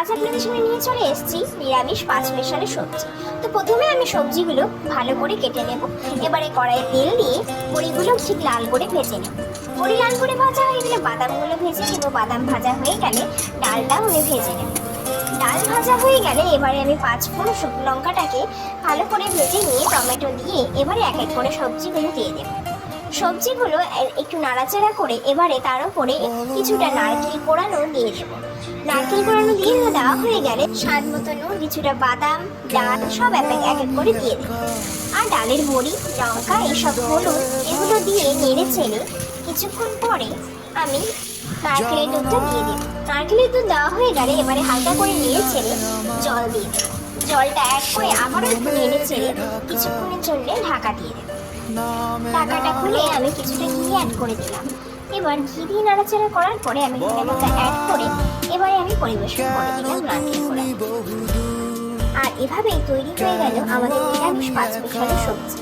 আজ আপনাদের সামনে নিয়ে চলে এসেছি নিরামিষ 5 মেশালে সবজি। তো প্রথমে আমি সবজিগুলো ভালো করে কেটে নেব। এবারে কড়াইয়ে তেল দিয়ে বড়িগুলো ঠিক লাল করে ভেজে নেব। বড়ি লাল করে ভাজা হয়ে গেলে বাদামগুলো ভেজে নেব। বাদাম ভাজা হয়ে গেলে ডালটাও আমি ভেজে নেব। ডাল ভাজা হয়ে গেলে এবারে আমি 5 ফোড়ন শুকনো লঙ্কাটাকে ভালো করে ভেজে নিয়ে টমেটো দিয়ে এবারে এক এক করে সবজিগুলো দিয়ে দেব। সবজিগুলো একটু নাড়াচাড়া করে এবারে তার উপরে কিছুটা নারকেল কোড়ানো দিয়ে দেব। নারকেল কোড়ানো দিয়ে দেওয়া হয়ে গেলে স্বাদ মতো নুন, কিছুটা বাদাম, ডাল সব এক এক করে দিয়ে দেব। আর ডালের বড়ি, লঙ্কা, এসব হলুদ এগুলো দিয়ে নেড়ে চেড়ে কিছুক্ষণ পরে আমি নারকেলের দুধটা দিয়ে দেব। নারকেলের দুধ দেওয়া হয়ে গেলে এবারে হালকা করে নেড়ে চেড়ে জল দিয়ে দেব। জলটা অ্যাড করে আবারও একটু নেড়ে চেড়ে কিছুক্ষণের জন্য ঢাকা দিয়ে দেব। ঢাকাটা খুলে আমি কিছুটা ঘি অ্যাড করে দিলাম। এবার ঘি দিয়ে নাড়াচাড়া করার পরে আমি ধনেপাতা অ্যাড করে এবারে আমি পরিবেশন করে দিলাম নারকেল কোড়া। আর এভাবেই তৈরি হয়ে গেল আমাদের নিরামিষ 5 মেশালে সবজি।